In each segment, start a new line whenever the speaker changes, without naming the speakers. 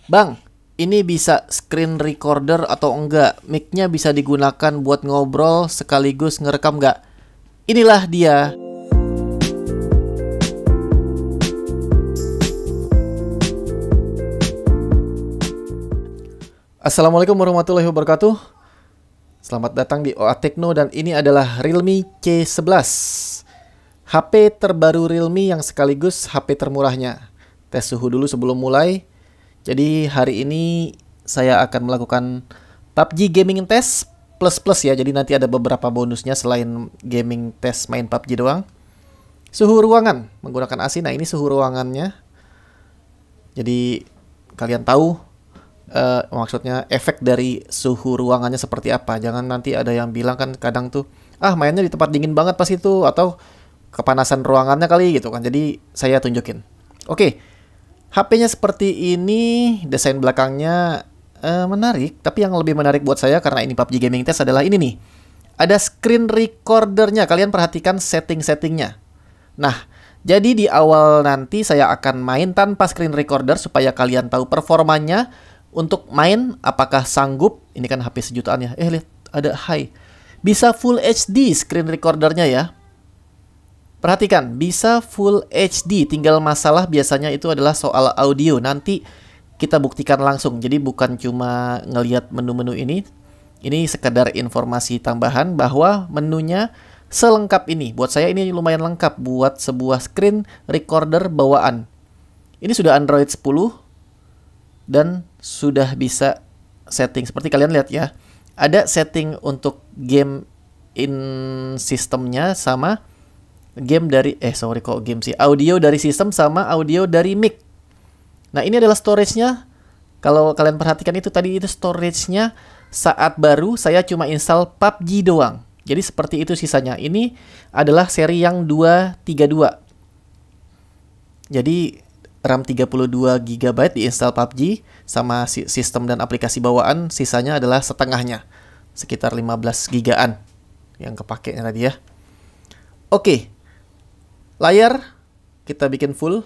Bang, ini bisa screen recorder atau enggak? Mic-nya bisa digunakan buat ngobrol sekaligus ngerekam enggak? Inilah dia. Assalamualaikum warahmatullahi wabarakatuh. Selamat datang di OA Tekno dan ini adalah Realme C11. HP terbaru Realme yang sekaligus HP termurahnya. Tes suhu dulu sebelum mulai. Jadi hari ini saya akan melakukan PUBG Gaming Test plus ya. Jadi nanti ada beberapa bonusnya selain gaming test main PUBG doang. Suhu ruangan menggunakan AC. Nah ini suhu ruangannya. Jadi kalian tahu maksudnya efek dari suhu ruangannya seperti apa. Jangan nanti ada yang bilang kan kadang tuh mainnya di tempat dingin banget pas itu, atau kepanasan ruangannya kali gitu kan. Jadi saya tunjukin. Oke. HP-nya seperti ini, desain belakangnya menarik, tapi yang lebih menarik buat saya karena ini PUBG Gaming Test adalah ini nih. Ada screen recordernya, kalian perhatikan setting-settingnya. Nah, jadi di awal nanti saya akan main tanpa screen recorder supaya kalian tahu performanya untuk main apakah sanggup. Ini kan HP sejutaan ya. Lihat, ada high. Bisa Full HD screen recordernya ya. Perhatikan, bisa Full HD, tinggal masalah biasanya itu adalah soal audio. Nanti kita buktikan langsung. Jadi bukan cuma ngelihat menu-menu ini. Ini sekedar informasi tambahan bahwa menunya selengkap ini. Buat saya ini lumayan lengkap buat sebuah screen recorder bawaan. Ini sudah Android 10 dan sudah bisa setting. Seperti kalian lihat ya. Ada setting untuk game in sistemnya sama game dari audio dari sistem sama audio dari mic. Nah, ini adalah storage-nya. Kalau kalian perhatikan itu tadi itu storage-nya saat baru saya cuma install PUBG doang. Jadi seperti itu sisanya. Ini adalah seri yang 232. Jadi RAM 32 GB diinstal PUBG sama sistem dan aplikasi bawaan, sisanya adalah setengahnya. Sekitar 15 gigaan yang kepake tadi ya. Oke. Layar kita bikin full.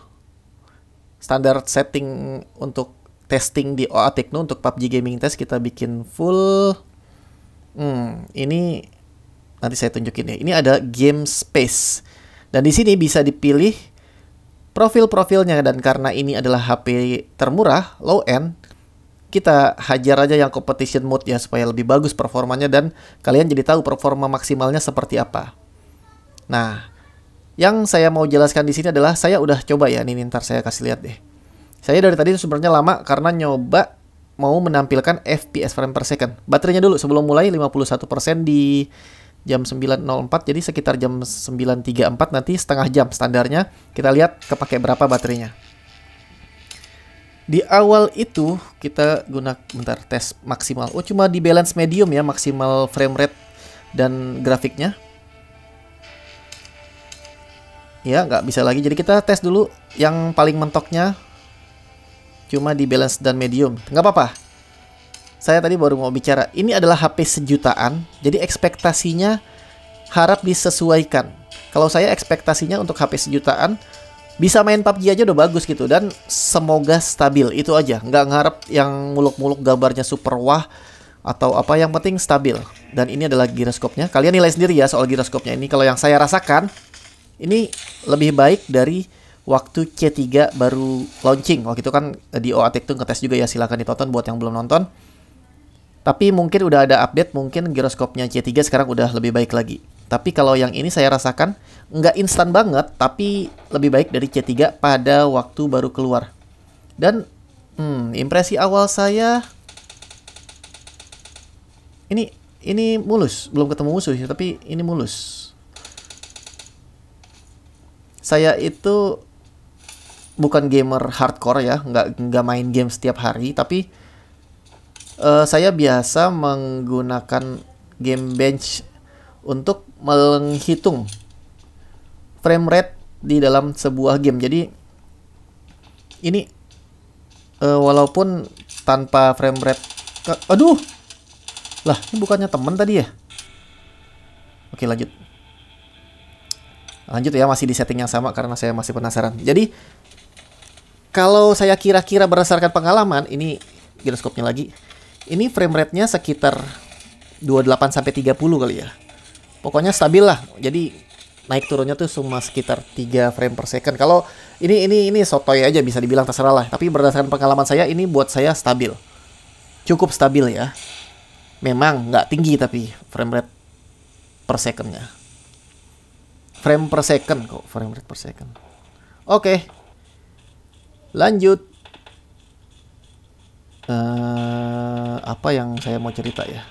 Standar setting untuk testing di OA Tekno untuk PUBG Gaming Test kita bikin full. Ini nanti saya tunjukin ya. Ini ada game space. Dan di sini bisa dipilih profil-profilnya, dan karena ini adalah HP termurah, low end, kita hajar aja yang competition mode ya supaya lebih bagus performanya dan kalian jadi tahu performa maksimalnya seperti apa. Nah, yang saya mau jelaskan di sini adalah saya udah coba ya, ini ntar saya kasih lihat deh. Saya dari tadi sebenarnya lama karena nyoba mau menampilkan FPS frame per second. Baterainya dulu sebelum mulai 51% di jam 9.04, jadi sekitar jam 9.34 nanti setengah jam standarnya. Kita lihat kepake berapa baterainya. Di awal itu kita bentar tes maksimal. Cuma di balance medium ya, maksimal frame rate dan grafiknya. Ya, nggak bisa lagi. Jadi kita tes dulu yang paling mentoknya. Cuma di balance dan medium. Nggak apa-apa. Saya tadi baru mau bicara. Ini adalah HP sejutaan. Jadi ekspektasinya harap disesuaikan. Kalau saya ekspektasinya untuk HP sejutaan, bisa main PUBG aja udah bagus gitu. Dan semoga stabil. Itu aja. Nggak ngarep yang muluk-muluk gambarnya super wah. Atau apa, yang penting stabil. Dan ini adalah giroskopnya. Kalian nilai sendiri ya soal giroskopnya ini. Kalau yang saya rasakan, ini lebih baik dari waktu C3 baru launching. Waktu itu kan di OA Tekno ngetes juga ya, silahkan ditonton buat yang belum nonton. Tapi mungkin udah ada update, mungkin giroskopnya C3 sekarang udah lebih baik lagi. Tapi kalau yang ini saya rasakan nggak instan banget, tapi lebih baik dari C3 pada waktu baru keluar. Dan impresi awal saya ini mulus, belum ketemu musuh ya, tapi ini mulus. Saya itu bukan gamer hardcore ya, nggak main game setiap hari, tapi saya biasa menggunakan game bench untuk menghitung frame rate di dalam sebuah game. Jadi ini walaupun tanpa frame rate, aduh, lah ini bukannya temen tadi ya? Oke, lanjut ya, masih di setting yang sama karena saya masih penasaran. Jadi Kalau saya kira-kira berdasarkan pengalaman, ini giroskopnya lagi. Ini frame rate-nya sekitar 28 sampai 30 kali ya. Pokoknya stabil lah. Jadi naik turunnya tuh cuma sekitar 3 frame per second. Kalau ini sotoy aja, bisa dibilang terserah lah. Tapi berdasarkan pengalaman saya, ini buat saya stabil. Cukup stabil ya. Memang nggak tinggi tapi frame rate per secondnya. Frame per second kok, frame rate per second. Oke. Lanjut. Apa yang saya mau cerita ya?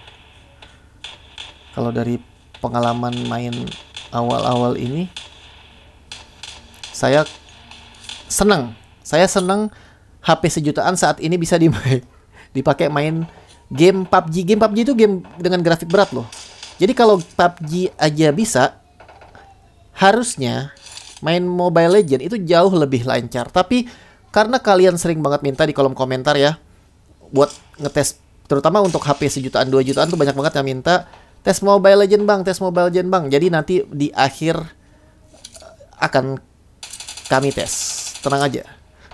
Kalau dari pengalaman main awal-awal ini, saya senang HP sejutaan saat ini bisa dipakai main game PUBG. Game PUBG itu game dengan grafik berat loh. Jadi kalau PUBG aja bisa, harusnya main Mobile Legends itu jauh lebih lancar. Tapi karena kalian sering banget minta di kolom komentar ya, buat ngetes, terutama untuk HP sejutaan 2 jutaan tuh banyak banget yang minta tes Mobile Legends bang, tes Mobile Legends bang. Jadi nanti di akhir akan kami tes. Tenang aja,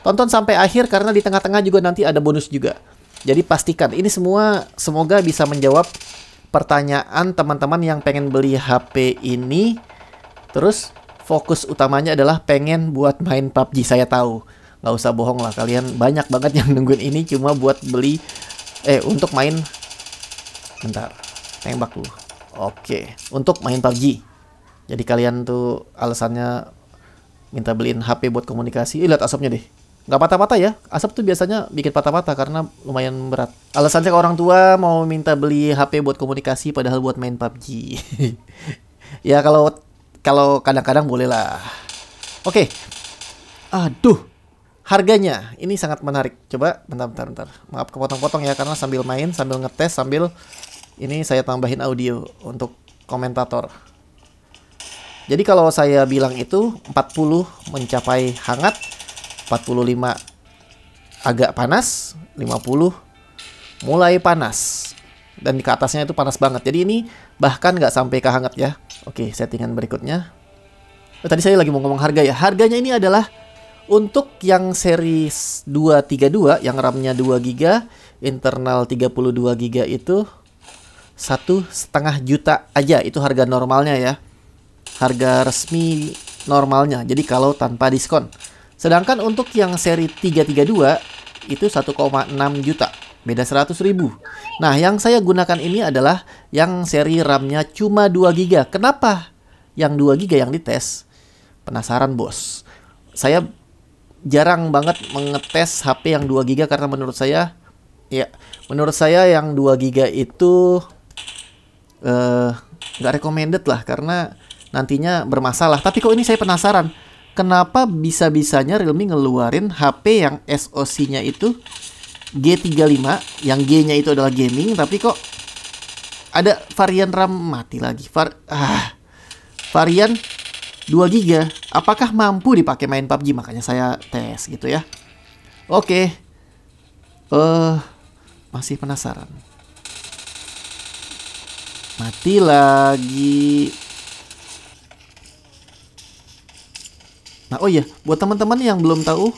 tonton sampai akhir karena di tengah-tengah juga nanti ada bonus juga. Jadi pastikan ini semua semoga bisa menjawab pertanyaan teman-teman yang pengen beli HP ini. Terus fokus utamanya adalah pengen buat main PUBG. Saya tahu, nggak usah bohong lah, kalian banyak banget yang nungguin ini cuma buat beli untuk main. Bentar, tembak dulu. Oke, untuk main PUBG. Jadi kalian tuh alasannya minta beliin HP buat komunikasi. Lihat asapnya deh, nggak patah-patah ya. Asap tuh biasanya bikin patah-patah karena lumayan berat. Alasannya ke orang tua mau minta beli HP buat komunikasi padahal buat main PUBG. Ya kalau kadang-kadang boleh lah. Oke. Aduh, harganya ini sangat menarik. Coba bentar. Maaf kepotong-potong ya karena sambil main, sambil ngetes, sambil ini saya tambahin audio untuk komentator. Jadi kalau saya bilang itu 40 mencapai hangat, 45 agak panas, 50 mulai panas. Dan di ke atasnya itu panas banget. Jadi ini bahkan nggak sampai ke hangat ya. Oke, settingan berikutnya. Tadi saya lagi mau ngomong harga ya. Harganya ini adalah untuk yang seri 232 yang RAM-nya 2 GB, internal 32 GB itu 1,5 juta aja. Itu harga normalnya ya. Harga resmi normalnya. Jadi kalau tanpa diskon. Sedangkan untuk yang seri 332 itu 1,6 juta. Beda 100.000. Nah, yang saya gunakan ini adalah yang seri RAM-nya cuma 2 GB. Kenapa yang 2 GB yang dites? Penasaran, bos. Saya jarang banget mengetes HP yang 2 GB karena menurut saya yang 2 GB itu nggak recommended lah karena nantinya bermasalah. Tapi kok ini saya penasaran, kenapa bisa-bisanya Realme ngeluarin HP yang SoC-nya itu G35, yang G-nya itu adalah gaming, tapi kok ada varian RAM mati lagi. Varian 2 GB. Apakah mampu dipakai main PUBG? Makanya saya tes gitu ya. Oke. Masih penasaran. Mati lagi. Nah, oh iya, buat teman-teman yang belum tahu,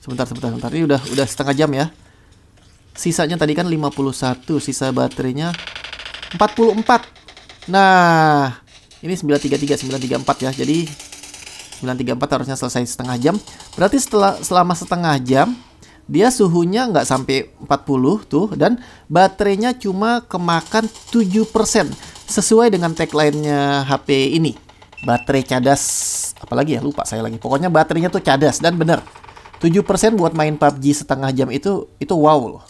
sebentar. Ini udah setengah jam ya. Sisanya tadi kan 51, sisa baterainya 44. Nah, ini 934 ya. Jadi 934 harusnya selesai setengah jam. Berarti selama setengah jam dia suhunya nggak sampai 40 tuh, dan baterainya cuma kemakan 7%. Sesuai dengan tagline-nya HP ini. Baterai cadas, apalagi ya, lupa saya lagi. Pokoknya baterainya tuh cadas dan bener. 7% buat main PUBG setengah jam itu wow loh.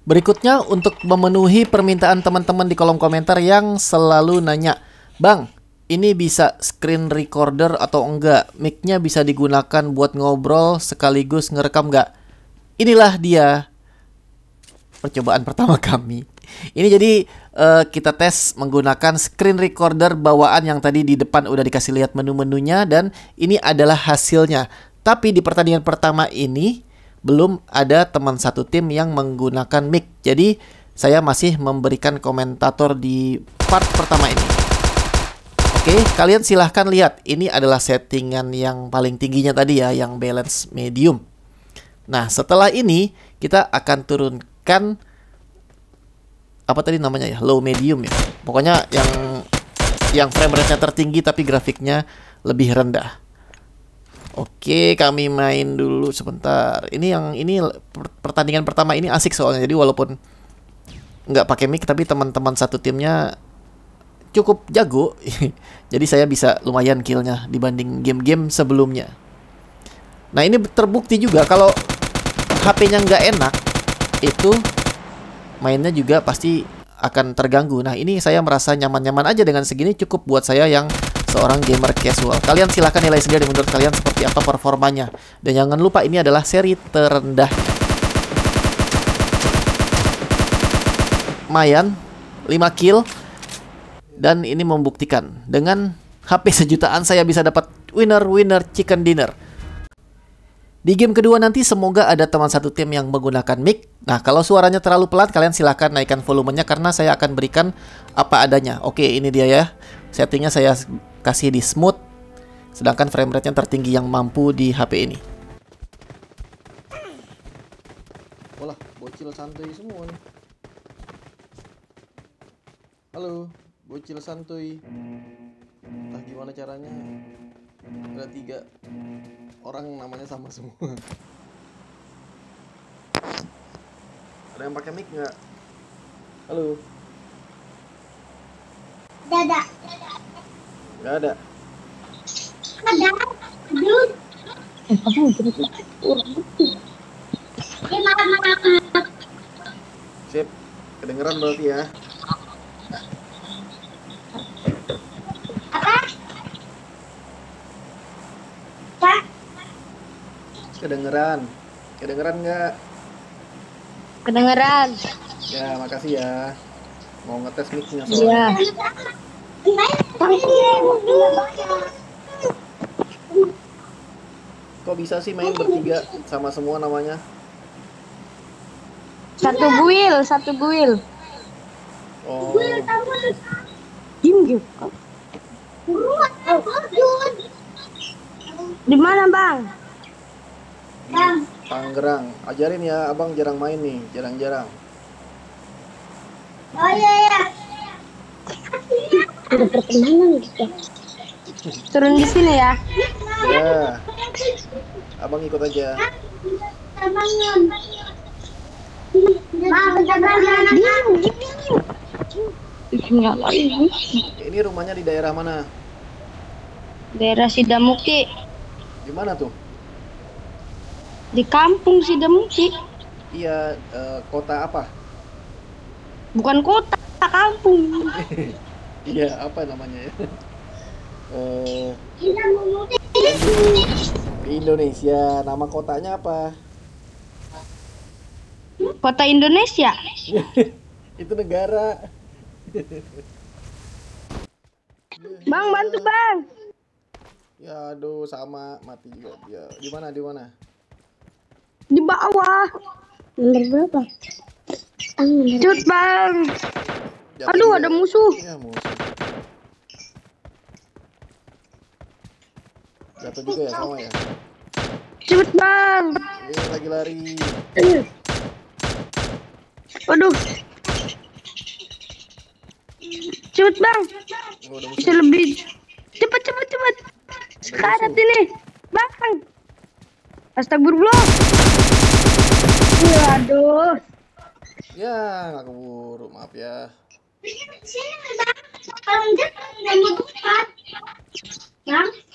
Berikutnya untuk memenuhi permintaan teman-teman di kolom komentar yang selalu nanya, "Bang, ini bisa screen recorder atau enggak? Mic-nya bisa digunakan buat ngobrol sekaligus ngerekam enggak?" Inilah dia percobaan pertama kami. Ini jadi kita tes menggunakan screen recorder bawaan yang tadi di depan udah dikasih lihat menu-menunya, dan ini adalah hasilnya. Tapi di pertandingan pertama ini belum ada teman satu tim yang menggunakan mic. Jadi saya masih memberikan komentator di part pertama ini. Oke, kalian silahkan lihat. Ini adalah settingan yang paling tingginya tadi ya, yang balance medium. Nah, setelah ini kita akan turunkan apa tadi namanya ya? Low medium ya. Pokoknya yang frame rate-nya tertinggi tapi grafiknya lebih rendah. Oke, kami main dulu sebentar. Ini pertandingan pertama ini asik soalnya. Jadi walaupun nggak pakai mic tapi teman-teman satu timnya cukup jago. Jadi saya bisa lumayan killnya dibanding game-game sebelumnya. Nah, ini terbukti juga kalau HP-nya nggak enak, itu mainnya juga pasti akan terganggu. Nah, ini saya merasa nyaman-nyaman aja dengan segini, cukup buat saya yang seorang gamer casual. Kalian silahkan nilai sendiri menurut kalian seperti apa performanya. Dan jangan lupa ini adalah seri terendah. Lumayan 5 kill. Dan ini membuktikan dengan HP sejutaan saya bisa dapat winner chicken dinner. Di game kedua nanti semoga ada teman satu tim yang menggunakan mic. Nah, kalau suaranya terlalu pelan, kalian silahkan naikkan volumenya karena saya akan berikan apa adanya. Oke, ini dia ya. Settingnya saya kasih di smooth. Sedangkan frame rate-nya tertinggi yang mampu di HP ini. Walah, bocil santuy semua nih. Halo, bocil santuy. Entah gimana caranya. Ada 3 orang namanya sama semua. Ada yang pakai mic nggak? Halo.
Nggak ada.
Nggak ada.
Ada.
Sip. Kedengeran berarti ya.
Apa? Pak?
Kedengeran. Kedengeran nggak?
Kedengeran.
Ya, makasih ya. Mau ngetes mic-nya
Iya.
soalnya. Kok bisa sih main bertiga sama semua namanya?
Satu guil.
Oh,
Diem. Di mana, Bang?
Tangerang. Ajarin ya, abang jarang main nih, jarang-jarang.
Oh iya.
Udah pertemanan gitu. Turun di sini ya.
Ya, abang ikut aja.
Bangun. Bangun.
Diem.
Ini rumahnya di daerah mana?
Daerah Sidamuki.
Di mana tuh?
Di kampung Sidamuki.
Iya, kota apa?
Bukan kota, kampung.
Iya, apa namanya ya? Di Indonesia, nama kotanya apa?
Kota Indonesia.
Itu negara.
Bang, bantu, Bang.
Ya, aduh, sama mati juga dia. Di mana? Di mana?
Di bawah.
Nomor berapa?
Cut, Bang.
Jatuh
Aduh,
juga
ada
ya?
musuh.
Iya, musuh. Jatuh juga ya, sama ya?
Cepet, Bang.
Ini lagi lari.
Waduh. Cepet, Bang.
Oh, udah
Bisa
musuh.
lebih. Cepet. Sekarat ini. Bang. Astagfirullah. Aduh.
Ya, nggak keburu, maaf ya.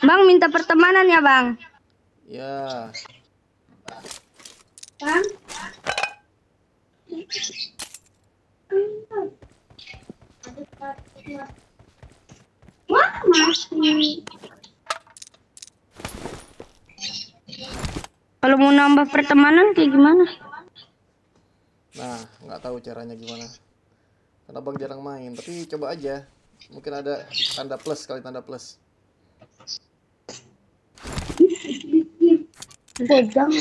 Bang, minta pertemanan ya, Bang.
Ya,
Bang. Wah, masih.
Kalau mau nambah pertemanan kayak gimana?
nah, nggak tahu caranya gimana. Karena bang jarang main, tapi coba aja. Mungkin ada tanda plus kali tanda plus.
Pegang.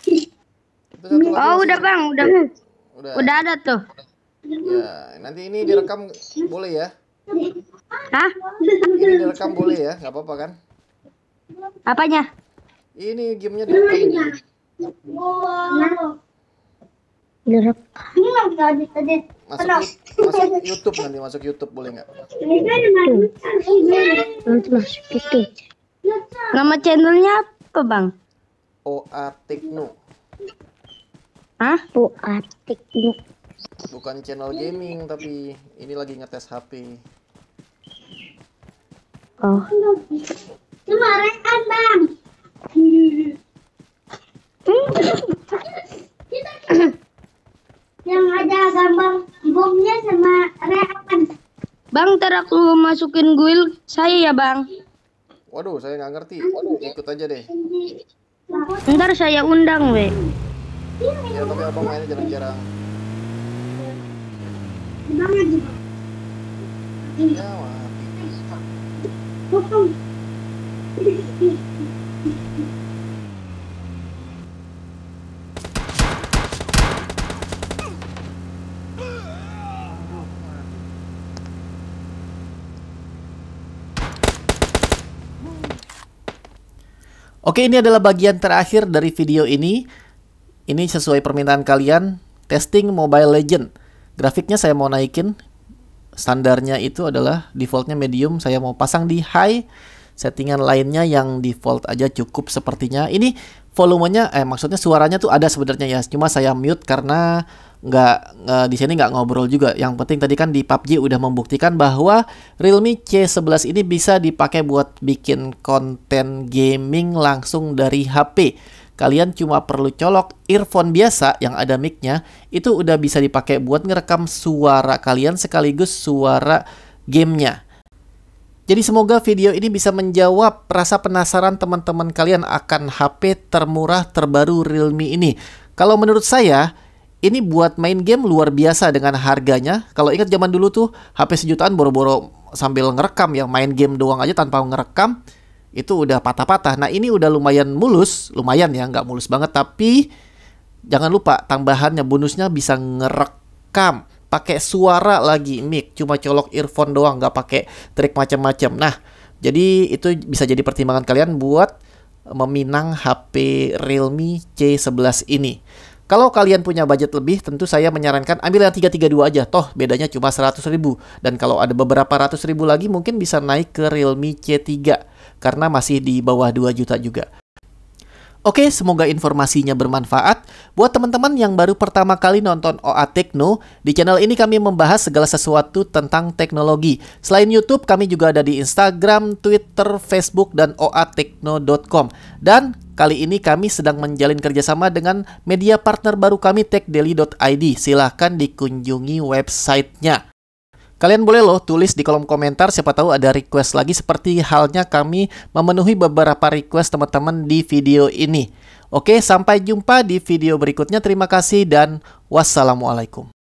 Itu satu lagi
Oh,
masih-
udah, Bang. Udah ada tuh.
Ya, nanti ini direkam boleh ya?
Hah?
Ini direkam boleh ya? Nggak apa-apa kan?
Apanya?
Ini gamenya direkam ini.
Direkam. Ini nggak tadi.
Masuk YouTube nanti, masuk YouTube boleh nggak?
Nanti masuk itu.
Nama channelnya apa, Bang?
OA Tekno.
Hah?
Buat TikTok.
Bukan channel gaming, tapi ini lagi ngetes HP.
Oh.
Cuma rekan bang. Yang ada gambar bomnya sama reakan.
Bang, ntar aku masukin guild saya ya, Bang.
Waduh, saya nggak ngerti. Ikut aja deh.
Ntar saya undang, we.
Ya, tapi abang mainnya jarang-jarang.
Banget juga.
Ya, mati. Oke, ini adalah bagian terakhir dari video ini. Ini sesuai permintaan kalian, testing Mobile Legend. Grafiknya saya mau naikin. Standarnya itu adalah defaultnya medium, saya mau pasang di high. Settingan lainnya yang default aja cukup sepertinya. Ini volumenya, maksudnya suaranya tuh ada sebenarnya ya. Cuma saya mute karena di sini nggak ngobrol juga. Yang penting tadi kan di PUBG udah membuktikan bahwa Realme C11 ini bisa dipakai buat bikin konten gaming langsung dari HP. Kalian cuma perlu colok earphone biasa yang ada mic-nya, itu udah bisa dipakai buat ngerekam suara kalian sekaligus suara gamenya. Jadi semoga video ini bisa menjawab rasa penasaran teman-teman kalian akan HP termurah terbaru Realme ini. Kalau menurut saya, ini buat main game luar biasa dengan harganya. Kalau ingat zaman dulu tuh HP sejutaan boro-boro sambil ngerekam ya, main game doang aja tanpa ngerekam itu udah patah-patah. Nah ini udah lumayan mulus, lumayan ya, nggak mulus banget, tapi jangan lupa tambahannya, bonusnya bisa ngerekam pakai suara lagi, mic, cuma colok earphone doang, nggak pakai trik macam-macam. Nah jadi itu bisa jadi pertimbangan kalian buat meminang HP Realme C11 ini. Kalau kalian punya budget lebih, tentu saya menyarankan ambil yang 332 aja. Toh bedanya cuma 100.000. Dan kalau ada beberapa ratus ribu lagi, mungkin bisa naik ke Realme C3. Karena masih di bawah 2 juta juga. Oke, semoga informasinya bermanfaat. Buat teman-teman yang baru pertama kali nonton OA Tekno, di channel ini kami membahas segala sesuatu tentang teknologi. Selain YouTube, kami juga ada di Instagram, Twitter, Facebook, dan oatekno.com. Dan kali ini kami sedang menjalin kerjasama dengan media partner baru kami, techdaily.id. Silahkan dikunjungi websitenya. Kalian boleh loh tulis di kolom komentar, siapa tahu ada request lagi seperti halnya kami memenuhi beberapa request teman-teman di video ini. Oke, sampai jumpa di video berikutnya. Terima kasih dan wassalamualaikum.